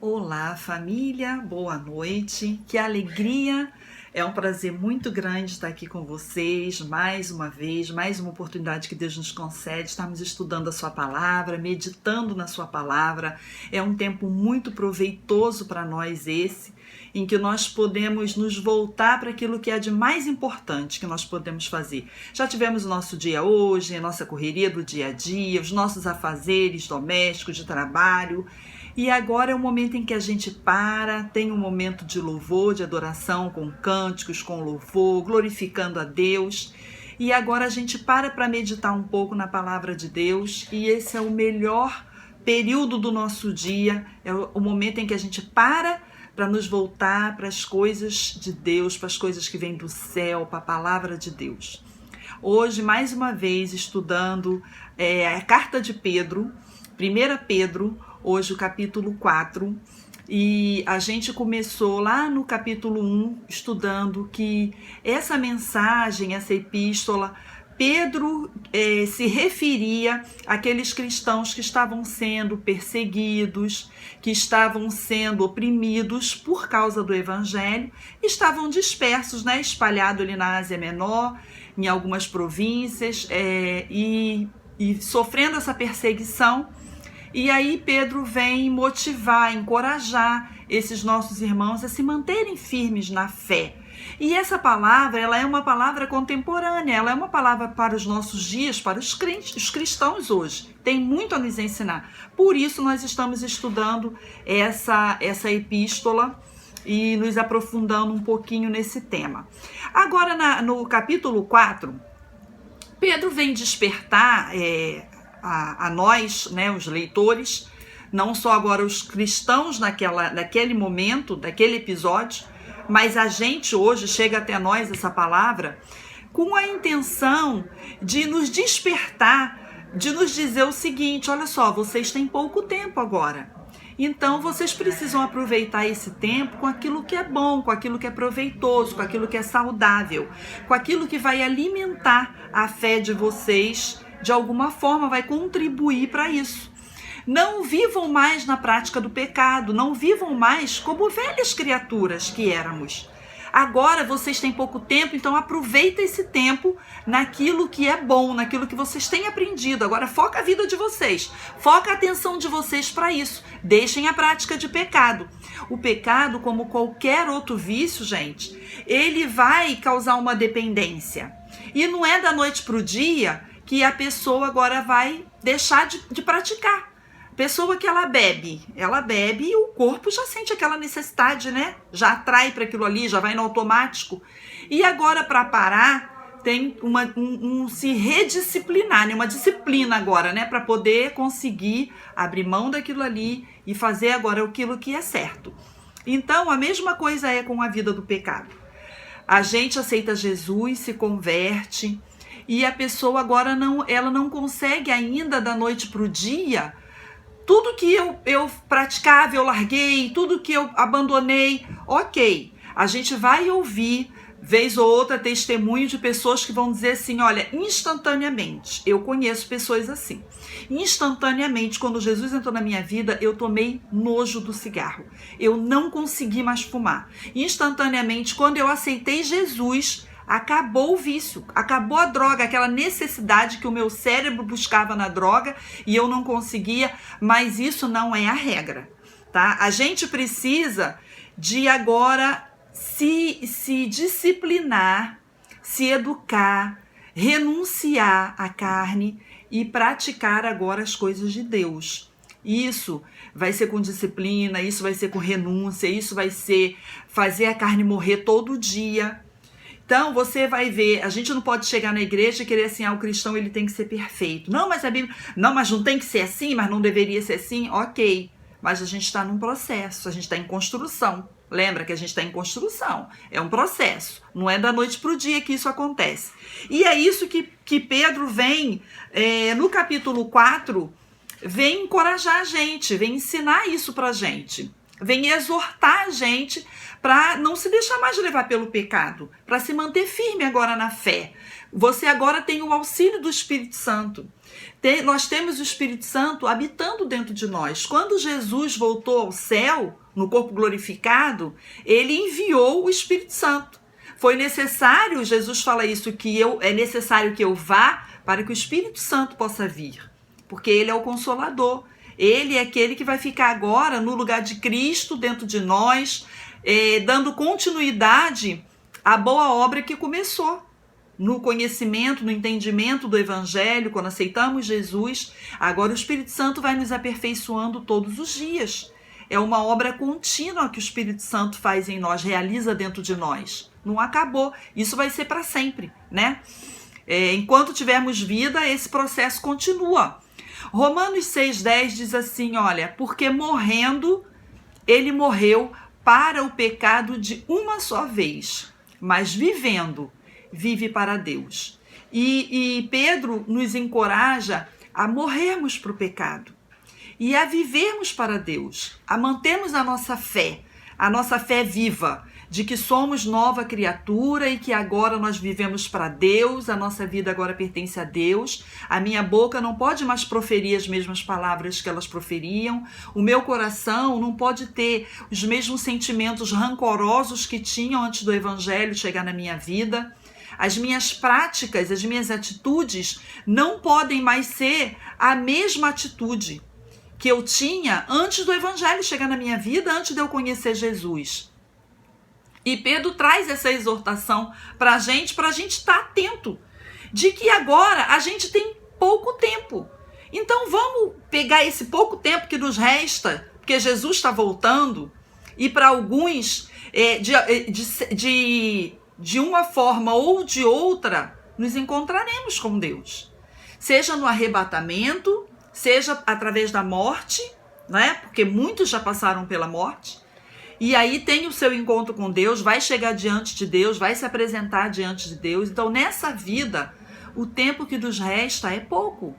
Olá, família, boa noite, que alegria, é um prazer muito grande estar aqui com vocês, mais uma vez, mais uma oportunidade que Deus nos concede, estamos estudando a sua palavra, meditando na sua palavra, é um tempo muito proveitoso para nós esse, em que nós podemos nos voltar para aquilo que é de mais importante que nós podemos fazer. Já tivemos o nosso dia hoje, a nossa correria do dia a dia, os nossos afazeres domésticos, de trabalho, e agora é o momento em que a gente tem um momento de louvor, de adoração, com cânticos, com louvor, glorificando a Deus. E agora a gente para meditar um pouco na palavra de Deus, e esse é o melhor período do nosso dia, é o momento em que a gente para nos voltar para as coisas de Deus, para as coisas que vêm do céu, para a palavra de Deus. Hoje, mais uma vez, estudando a carta de Pedro, 1 Pedro, hoje o capítulo 4, e a gente começou lá no capítulo 1, estudando que essa mensagem, essa epístola, Pedro se referia àqueles cristãos que estavam sendo perseguidos, que estavam sendo oprimidos por causa do evangelho, estavam dispersos, espalhados ali na Ásia Menor, em algumas províncias, e sofrendo essa perseguição. E aí Pedro vem motivar, encorajar esses nossos irmãos a se manterem firmes na fé. E essa palavra, ela é uma palavra contemporânea, ela é uma palavra para os nossos dias, para os cristãos hoje. Tem muito a nos ensinar. Por isso nós estamos estudando essa epístola e nos aprofundando um pouquinho nesse tema. Agora, no capítulo 4, Pedro vem despertar a nós, os leitores, não só agora os cristãos naquele momento, daquele episódio, mas a gente hoje, chega até nós essa palavra, com a intenção de nos despertar, de nos dizer o seguinte: olha só, vocês têm pouco tempo agora, então vocês precisam aproveitar esse tempo com aquilo que é bom, com aquilo que é proveitoso, com aquilo que é saudável, com aquilo que vai alimentar a fé de vocês, de alguma forma vai contribuir para isso. Não vivam mais na prática do pecado, não vivam mais como velhas criaturas que éramos. Agora vocês têm pouco tempo, então aproveita esse tempo naquilo que é bom, naquilo que vocês têm aprendido. Agora foca a vida de vocês, foca a atenção de vocês para isso. Deixem a prática de pecado. O pecado, como qualquer outro vício, gente, ele vai causar uma dependência. E não é da noite para o dia que a pessoa agora vai deixar de praticar. Pessoa que ela bebe e o corpo já sente aquela necessidade, Já atrai para aquilo ali, já vai no automático. E agora, para parar, tem se redisciplinar, uma disciplina agora, para poder conseguir abrir mão daquilo ali e fazer agora aquilo que é certo. Então, a mesma coisa é com a vida do pecado. A gente aceita Jesus, se converte, e a pessoa agora ela não consegue ainda da noite para o dia. Tudo que eu praticava, eu larguei, tudo que eu abandonei, ok. A gente vai ouvir, vez ou outra, testemunho de pessoas que vão dizer assim: olha, instantaneamente, eu conheço pessoas assim. Instantaneamente, quando Jesus entrou na minha vida, eu tomei nojo do cigarro. Eu não consegui mais fumar. Instantaneamente, quando eu aceitei Jesus, acabou o vício, acabou a droga, aquela necessidade que o meu cérebro buscava na droga e eu não conseguia, mas isso não é a regra, tá? A gente precisa de agora se disciplinar, se educar, renunciar à carne e praticar agora as coisas de Deus. Isso vai ser com disciplina, isso vai ser com renúncia, isso vai ser fazer a carne morrer todo dia. Então, você vai ver, a gente não pode chegar na igreja e querer assim: o cristão ele tem que ser perfeito. Não, mas a Bíblia, mas não tem que ser assim, mas não deveria ser assim. Ok, mas a gente está num processo, a gente está em construção. Lembra que a gente está em construção, é um processo, não é da noite para o dia que isso acontece. E é isso que Pedro vem, no capítulo 4, vem encorajar a gente, vem ensinar isso para a gente. vem exortar a gente para não se deixar mais levar pelo pecado, para se manter firme agora na fé. Você agora tem o auxílio do Espírito Santo. Nós temos o Espírito Santo habitando dentro de nós. Quando Jesus voltou ao céu, no corpo glorificado, ele enviou o Espírito Santo. Foi necessário, Jesus fala isso, é necessário que eu vá para que o Espírito Santo possa vir, porque ele é o Consolador. Ele é aquele que vai ficar agora no lugar de Cristo dentro de nós, dando continuidade à boa obra que começou. No conhecimento, no entendimento do Evangelho, quando aceitamos Jesus, agora o Espírito Santo vai nos aperfeiçoando todos os dias. É uma obra contínua que o Espírito Santo faz em nós, realiza dentro de nós. Não acabou. Isso vai ser para sempre, né? Enquanto tivermos vida, esse processo continua. Romanos 6,10 diz assim, olha, porque morrendo, ele morreu para o pecado de uma só vez, mas vivendo, vive para Deus. E Pedro nos encoraja a morrermos para o pecado e a vivermos para Deus, a mantermos a nossa fé viva, de que somos nova criatura e que agora nós vivemos para Deus, a nossa vida agora pertence a Deus, a minha boca não pode mais proferir as mesmas palavras que elas proferiam, o meu coração não pode ter os mesmos sentimentos rancorosos que tinham antes do Evangelho chegar na minha vida, as minhas práticas, as minhas atitudes não podem mais ser a mesma atitude que eu tinha antes do Evangelho chegar na minha vida, antes de eu conhecer Jesus. E Pedro traz essa exortação para a gente estar atento, de que agora a gente tem pouco tempo. Então vamos pegar esse pouco tempo que nos resta, porque Jesus está voltando, e para alguns, de uma forma ou de outra, nos encontraremos com Deus. Seja no arrebatamento, seja através da morte, né? Porque muitos já passaram pela morte, e aí tem o seu encontro com Deus, vai chegar diante de Deus, vai se apresentar diante de Deus. Então, nessa vida, o tempo que nos resta é pouco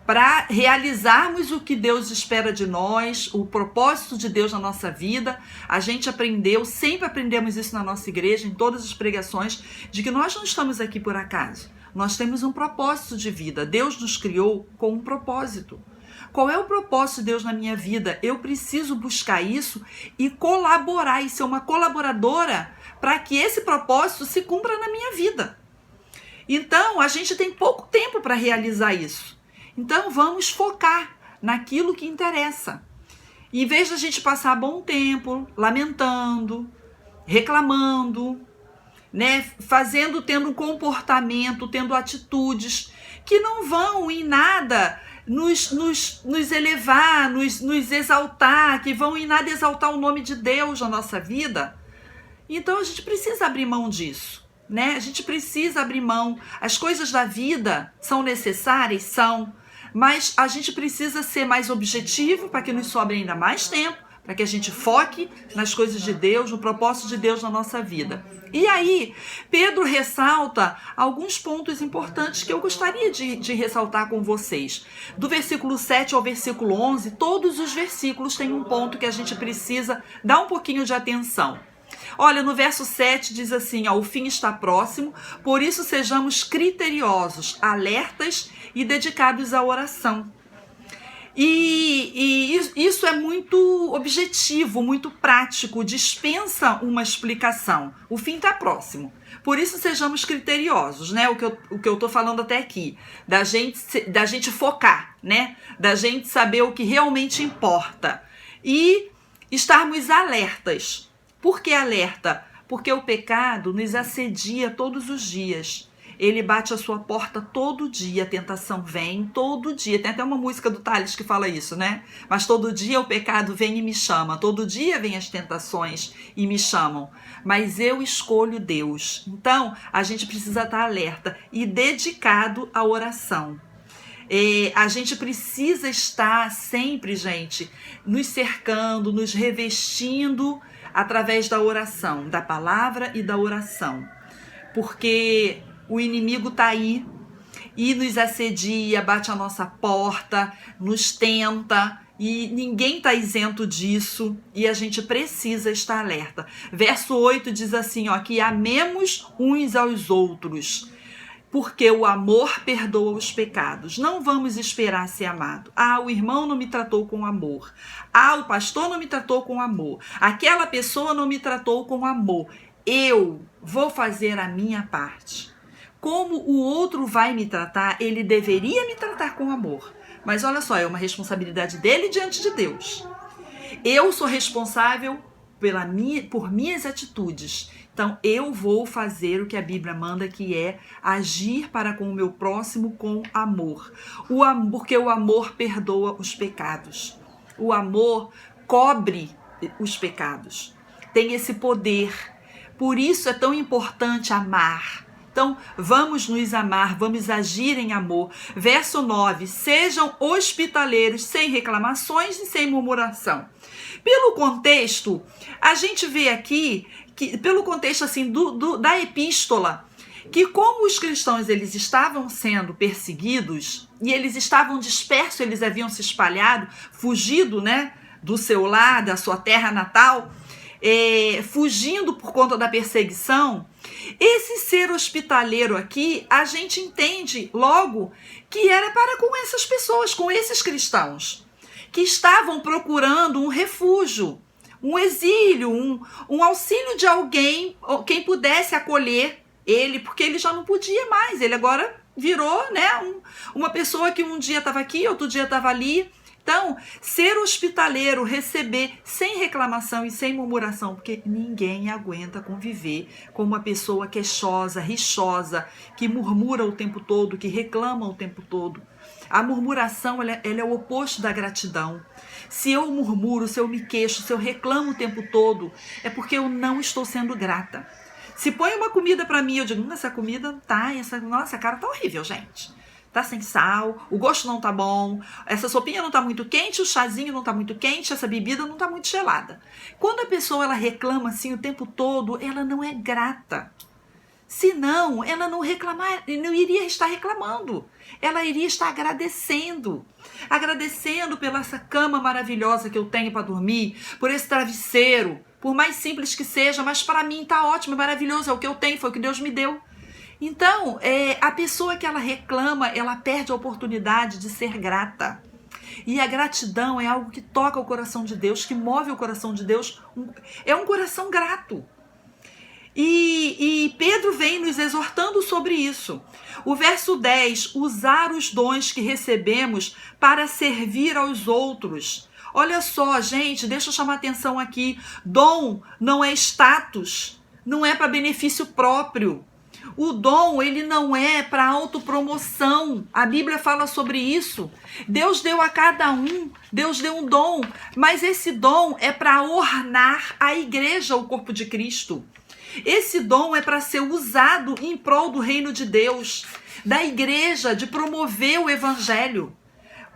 para realizarmos o que Deus espera de nós, o propósito de Deus na nossa vida. A gente aprendeu, sempre aprendemos isso na nossa igreja, em todas as pregações, de que nós não estamos aqui por acaso. Nós temos um propósito de vida. Deus nos criou com um propósito. Qual é o propósito de Deus na minha vida? Eu preciso buscar isso e colaborar, e ser uma colaboradora para que esse propósito se cumpra na minha vida. Então, a gente tem pouco tempo para realizar isso. Então, vamos focar naquilo que interessa. Em vez de a gente passar bom tempo lamentando, reclamando, né, tendo um comportamento, tendo atitudes que não vão em nada nos elevar, nos exaltar, que vão em nada exaltar o nome de Deus na nossa vida. Então a gente precisa abrir mão disso, né? A gente precisa abrir mão. As coisas da vida são necessárias? São, mas a gente precisa ser mais objetivo para que nos sobre ainda mais tempo, para que a gente foque nas coisas de Deus, no propósito de Deus na nossa vida. E aí, Pedro ressalta alguns pontos importantes que eu gostaria de ressaltar com vocês. Do versículo 7 ao versículo 11, todos os versículos têm um ponto que a gente precisa dar um pouquinho de atenção. Olha, no verso 7 diz assim, o fim está próximo, por isso sejamos criteriosos, alertas e dedicados à oração. E isso é muito objetivo, muito prático, dispensa uma explicação. O fim está próximo. Por isso sejamos criteriosos, né? O que eu estou falando até aqui. Da gente focar, né? Da gente saber o que realmente importa. E estarmos alertas. Por que alerta? Porque o pecado nos assedia todos os dias. Ele bate a sua porta todo dia, a tentação vem todo dia. Tem até uma música do Thales que fala isso, né? Mas todo dia o pecado vem e me chama. Todo dia vem as tentações e me chamam. Mas eu escolho Deus. Então, a gente precisa estar alerta e dedicado à oração. A gente precisa estar sempre, gente, nos cercando, nos revestindo através da oração, da palavra e da oração. Porque o inimigo está aí e nos assedia, bate a nossa porta, nos tenta, E ninguém está isento disso e a gente precisa estar alerta. Verso 8 diz assim, ó, que amemos uns aos outros, porque o amor perdoa os pecados. Não vamos esperar ser amado. Ah, o irmão não me tratou com amor. Ah, o pastor não me tratou com amor. Aquela pessoa não me tratou com amor. Eu vou fazer a minha parte. Como o outro vai me tratar, ele deveria me tratar com amor. Mas olha só, é uma responsabilidade dele diante de Deus. Eu sou responsável por minhas atitudes. Então, eu vou fazer o que a Bíblia manda, que é agir para com o meu próximo com amor. Porque o amor perdoa os pecados. O amor cobre os pecados. Tem esse poder. Por isso é tão importante amar. Então, vamos nos amar, vamos agir em amor. Verso 9, sejam hospitaleiros sem reclamações e sem murmuração. Pelo contexto, a gente vê aqui, que, pelo contexto assim, da epístola, que como os cristãos eles estavam sendo perseguidos e eles estavam dispersos, eles haviam se espalhado, fugido, né, do seu lar, da sua terra natal, fugindo por conta da perseguição, esse ser hospitaleiro aqui, a gente entende logo que era para com essas pessoas, com esses cristãos, que estavam procurando um refúgio, um exílio, um auxílio de alguém, quem pudesse acolher ele, porque ele já não podia mais, ele agora virou, né, uma pessoa que um dia estava aqui, outro dia estava ali. Então, ser hospitaleiro, receber sem reclamação e sem murmuração, porque ninguém aguenta conviver com uma pessoa queixosa, rixosa, que murmura o tempo todo, que reclama o tempo todo. A murmuração ela é o oposto da gratidão. Se eu murmuro, se eu me queixo, se eu reclamo o tempo todo, é porque eu não estou sendo grata. Se põe uma comida para mim, eu digo, essa comida tá, nossa, cara, tá horrível, gente. Tá sem sal, o gosto não tá bom, essa sopinha não tá muito quente, o chazinho não tá muito quente, essa bebida não tá muito gelada. Quando a pessoa ela reclama assim o tempo todo, ela não é grata. Senão, ela não iria estar reclamando. Ela iria estar agradecendo. Agradecendo pela essa cama maravilhosa que eu tenho para dormir, por esse travesseiro, por mais simples que seja, mas para mim tá ótimo, maravilhoso, é o que eu tenho, foi o que Deus me deu. Então, a pessoa que ela reclama, ela perde a oportunidade de ser grata. E a gratidão é algo que toca o coração de Deus, que move o coração de Deus. É um coração grato. E Pedro vem nos exortando sobre isso. O verso 10, usar os dons que recebemos para servir aos outros. Olha só, gente, deixa eu chamar atenção aqui. Dom não é status, não é para benefício próprio. O dom, ele não é para autopromoção. A Bíblia fala sobre isso. Deus deu a cada um, Deus deu um dom, mas esse dom é para ornar a igreja, o corpo de Cristo. Esse dom é para ser usado em prol do reino de Deus, da igreja, de promover o evangelho.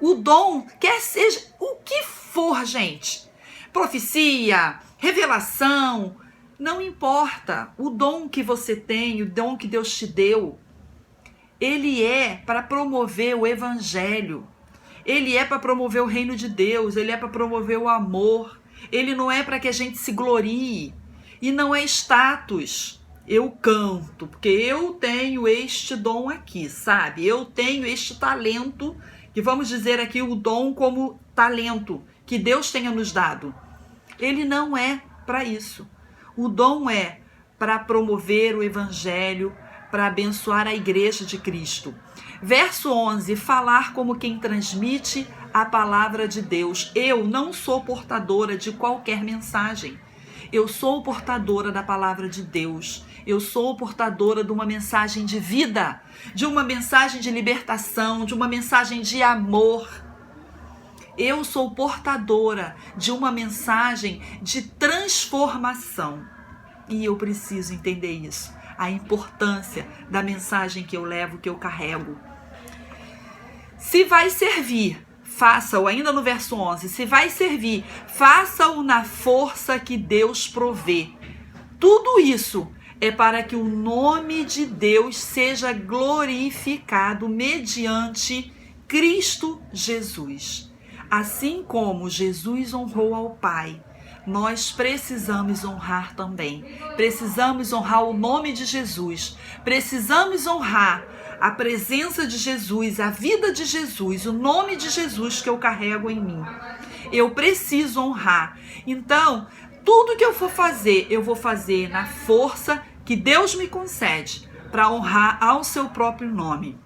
O dom, quer seja o que for, gente, profecia, revelação, não importa, o dom que você tem, o dom que Deus te deu, ele é para promover o evangelho, ele é para promover o reino de Deus, ele é para promover o amor, ele não é para que a gente se glorie, e não é status. Eu canto, porque eu tenho este dom aqui, sabe? Eu tenho este talento, que vamos dizer aqui o dom como talento, que Deus tenha nos dado. Ele não é para isso. O dom é para promover o evangelho, para abençoar a igreja de Cristo. Verso 11, falar como quem transmite a palavra de Deus. Eu não sou portadora de qualquer mensagem. Eu sou portadora da palavra de Deus. Eu sou portadora de uma mensagem de vida, de uma mensagem de libertação, de uma mensagem de amor. Eu sou portadora de uma mensagem de transformação. E eu preciso entender isso. A importância da mensagem que eu levo, que eu carrego. Se vai servir, faça-o, ainda no verso 11, se vai servir, faça-o na força que Deus provê. Tudo isso é para que o nome de Deus seja glorificado mediante Cristo Jesus. Assim como Jesus honrou ao Pai, nós precisamos honrar também. Precisamos honrar o nome de Jesus. Precisamos honrar a presença de Jesus, a vida de Jesus, o nome de Jesus que eu carrego em mim. Eu preciso honrar. Então, tudo que eu vou fazer na força que Deus me concede para honrar ao seu próprio nome.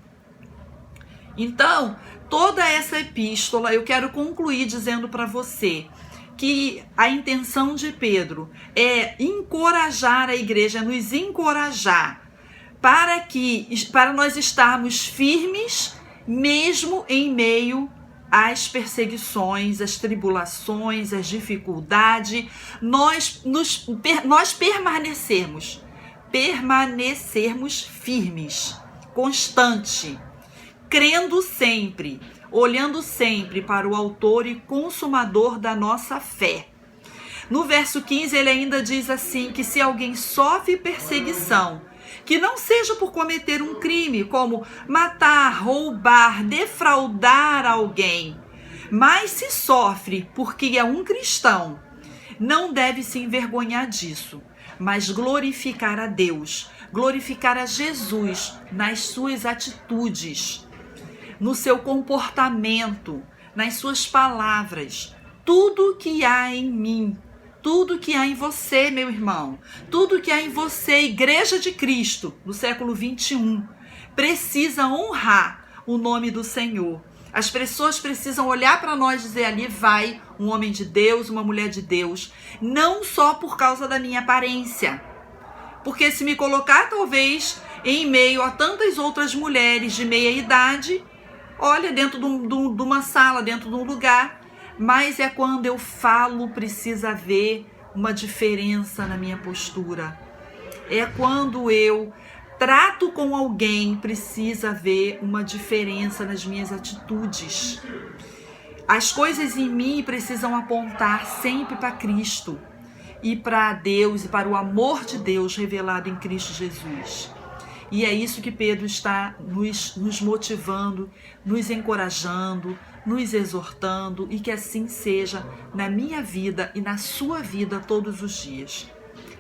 Então, toda essa epístola eu quero concluir dizendo para você que a intenção de Pedro é encorajar a igreja, é nos encorajar para nós estarmos firmes mesmo em meio às perseguições, às tribulações, às dificuldades, nós permanecermos firmes, constante, crendo sempre, olhando sempre para o autor e consumador da nossa fé. No verso 15 ele ainda diz assim, que se alguém sofre perseguição, que não seja por cometer um crime, como matar, roubar, defraudar alguém, mas se sofre porque é um cristão, não deve se envergonhar disso, mas glorificar a Deus, glorificar a Jesus nas suas atitudes, no seu comportamento, nas suas palavras, tudo que há em mim, tudo que há em você, meu irmão, tudo que há em você, Igreja de Cristo, no século 21, precisa honrar o nome do Senhor. As pessoas precisam olhar para nós e dizer, ali vai um homem de Deus, uma mulher de Deus, não só por causa da minha aparência, porque se me colocar talvez em meio a tantas outras mulheres de meia idade, olha, dentro de uma sala, dentro de um lugar, mas é quando eu falo, precisa haver uma diferença na minha postura. É quando eu trato com alguém, precisa haver uma diferença nas minhas atitudes. As coisas em mim precisam apontar sempre para Cristo e para Deus e para o amor de Deus revelado em Cristo Jesus. E é isso que Pedro está nos motivando, nos encorajando, nos exortando, e que assim seja na minha vida e na sua vida todos os dias.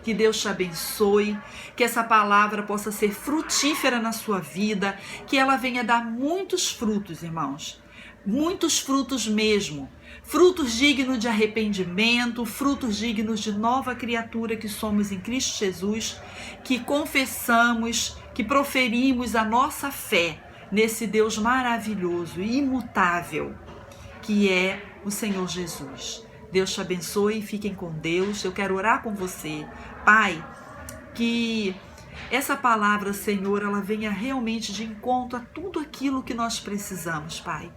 Que Deus te abençoe, que essa palavra possa ser frutífera na sua vida, que ela venha dar muitos frutos, irmãos. Muitos frutos mesmo, frutos dignos de arrependimento, frutos dignos de nova criatura que somos em Cristo Jesus, que confessamos, que proferimos a nossa fé nesse Deus maravilhoso e imutável, que é o Senhor Jesus. Deus te abençoe e fiquem com Deus. Eu quero orar com você, Pai, que essa palavra, Senhor, ela venha realmente de encontro a tudo aquilo que nós precisamos, Pai.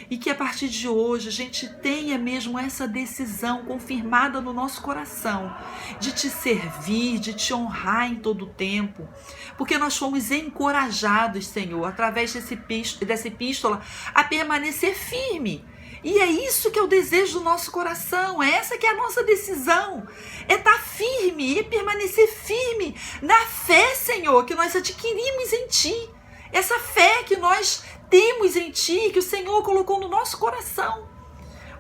E que a partir de hoje a gente tenha mesmo essa decisão confirmada no nosso coração de te servir, de te honrar em todo o tempo, porque nós fomos encorajados, Senhor, através dessa epístola a permanecer firme. E é isso que é o desejo do nosso coração, é essa que é a nossa decisão, é estar firme e permanecer firme na fé, Senhor, que nós adquirimos em Ti, essa fé que nós temos em Ti, que o Senhor colocou no nosso coração.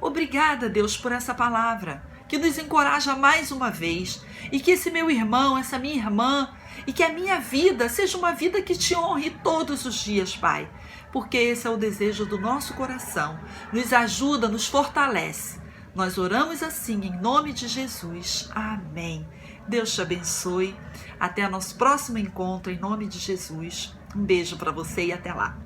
Obrigada, Deus, por essa palavra, que nos encoraja mais uma vez, e que esse meu irmão, essa minha irmã, e que a minha vida seja uma vida que Te honre todos os dias, Pai, porque esse é o desejo do nosso coração. Nos ajuda, nos fortalece. Nós oramos assim, em nome de Jesus. Amém. Deus te abençoe. Até nosso próximo encontro, em nome de Jesus. Um beijo para você e até lá.